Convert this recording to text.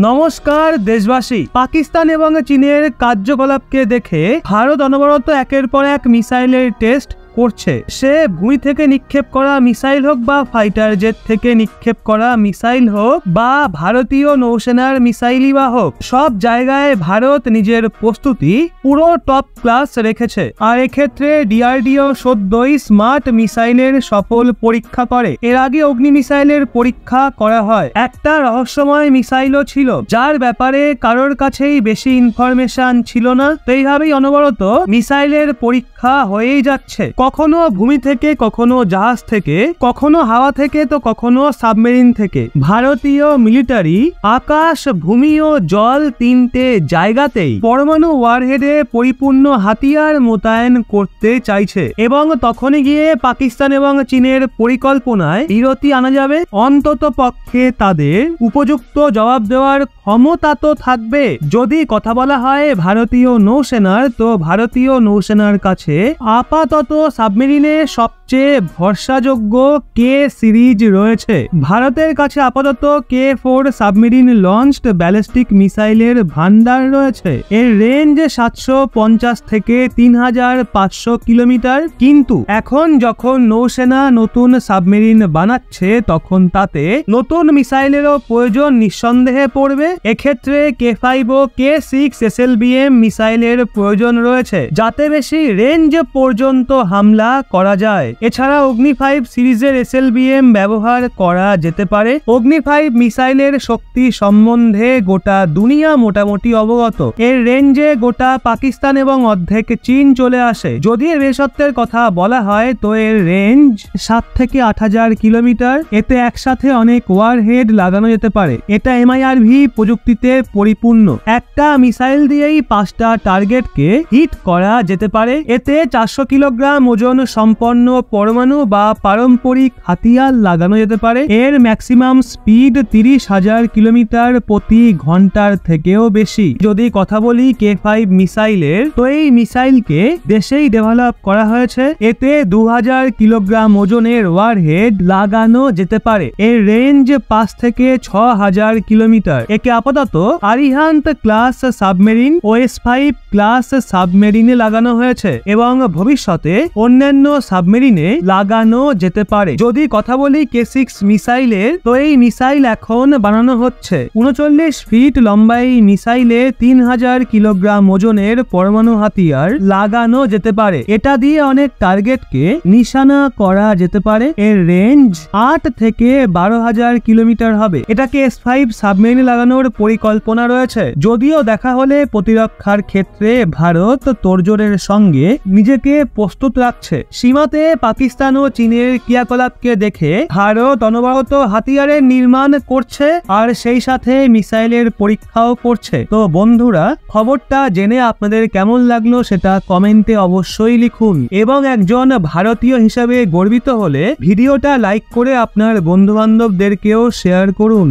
নমস্কার দেশবাসী। পাকিস্তান এবং চীনের কার্যকলাপকে দেখে ভারত অনবরত একের পর এক মিসাইলের টেস্ট করছে। সে ভূমি থেকে নিক্ষেপ করা মিসাইল হোক বা ফাইটার জেট থেকে নিক্ষেপ করা মিসাইল হোক বা ভারতীয় নৌসেনার মিসাইলই বা হোক, সব জায়গায় ভারত নিজের প্রস্তুতি পুরো টপ ক্লাস রেখেছে। আর এক্ষেত্রে ডিআরডিও সদ্যই স্মার্ট মিসাইলের সফল পরীক্ষা করে। এর আগে অগ্নি মিসাইলের পরীক্ষা করা হয়। একটা রহস্যময় মিসাইলও ছিল যার ব্যাপারে কারোর কাছেই বেশি ইনফরমেশন ছিল না। তো এইভাবেই অনবরত মিসাইলের পরীক্ষা হয়েই যাচ্ছে, কখনো ভূমি থেকে, কখনো জাহাজ থেকে, কখনো হাওয়া থেকে, তো কখনো সাবমেরিন থেকে। ভারতীয় মিলিটারি আকাশ, ভূমি ও জল তিনটে জায়গাতেই পরমাণু ওয়ারহেডে পরিপূর্ণ হাতিয়ার মোতায়েন করতে চাইছে এবং তখনই গিয়ে পাকিস্তান এবং চীনের পরিকল্পনায় বিরতি আনা যাবে। অন্তত পক্ষে তাদের উপযুক্ত জবাব দেওয়ার ক্ষমতা তো থাকবে। যদি কথা বলা হয় ভারতীয় নৌসেনার, তো ভারতীয় নৌসেনার কাছে আপাতত সাবমেরিনে সবচেয়ে ভরসাযোগ্য কে সিরিজ রয়েছে। ভারতের কাছে আপাতত K4 সাবমেরিন লঞ্চড ব্যালিস্টিক মিসাইলের ভান্ডার রয়েছে। এর রেঞ্জ 750 থেকে 3500 কিলোমিটার। কিন্তু এখন যখন নৌসেনা নতুন সাবমেরিন বানাচ্ছে, তখন তাতে নতুন মিসাইলেরও প্রয়োজন নিঃসন্দেহে পড়বে। এক্ষেত্রে K5 ও K6 SLBM মিসাইলের প্রয়োজন রয়েছে, যাতে বেশি রেঞ্জ পর্যন্ত হামলা করা যায়। এছাড়া অগ্নি 5 সিরিজের SLBM ব্যবহার করা যেতে পারে। অগ্নি 5 মিসাইলের শক্তি সম্বন্ধে গোটা দুনিয়া মোটামুটি অবগত। এর রেঞ্জে গোটা পাকিস্তান এবং অর্ধেক চীন চলে আসে। যদি এর বেশত্বের কথা বলা হয়, তো এর রেঞ্জ 7 থেকে 8000 কিলোমিটার। এতে একসাথে অনেক ওয়ারহেড লাগানো যেতে পারে। এটা MIRV প্রযুক্তিতে পরিপূর্ণ। একটা মিসাইল দিয়েই 5টা টার্গেটকে হিট করা যেতে পারে। এতে 400 কিলোগ্রাম ওজন সম্পন্ন পরমাণু বা পারম্পরিক হাতিয়ার লাগানো যেতে পারে। এর ম্যাক্সিমাম স্পিড 30,000 কিলোমিটার প্রতি ঘন্টার থেকেও বেশি। যদি কথা বলি K5 মিসাইলের, তো এই মিসাইলকে দেশেই ডেভেলপ করা হয়েছে। এতে 2000 কিলোগ্রাম ওজনের ওয়ারহেড লাগানো যেতে পারে। এর রেঞ্জ 5 থেকে 6000 কিলোমিটার। একে আপাতত Arihant class submarine, OS5 class সাবমেরিনে লাগানো হয়েছে এবং ভবিষ্যতে অন্যান্য সাবমেরিনে লাগানো যেতে পারে। যদি কথা বলি K6 মিসাইলের, তো এই মিসাইল এখন বানানো হচ্ছে। 39 ফিট লম্বা এই মিসাইলে 3000 কিলোগ্রাম ওজনের পরমাণু হাতিয়ার লাগানো যেতে পারে। এটা দিয়ে অনেক টার্গেটকে নিশানা করা যেতে পারে। এর রেঞ্জ 8 থেকে 12,000 কিলোমিটার হবে। এটাকে S5 সাবমেরিনে লাগানোর পরিকল্পনা রয়েছে। যদিও দেখা হলে প্রতিরক্ষার ক্ষেত্রে ভারত তোড়জোড়ের সঙ্গে নিজেকে প্রস্তুত রাখছে। সীমাতে পাকিস্তান ও চীনের ক্রিয়াকলাপকে দেখে ভারত অনবরত হাতিয়ারের নির্মাণ করছে আর সেই সাথে মিসাইলের পরীক্ষাও করছে। তো বন্ধুরা, খবরটা জেনে আপনাদের কেমন লাগলো সেটা কমেন্টে অবশ্যই লিখুন এবং একজন ভারতীয় হিসেবে গর্বিত হলে ভিডিওটা লাইক করে আপনার বন্ধু বান্ধবদেরকেও শেয়ার করুন।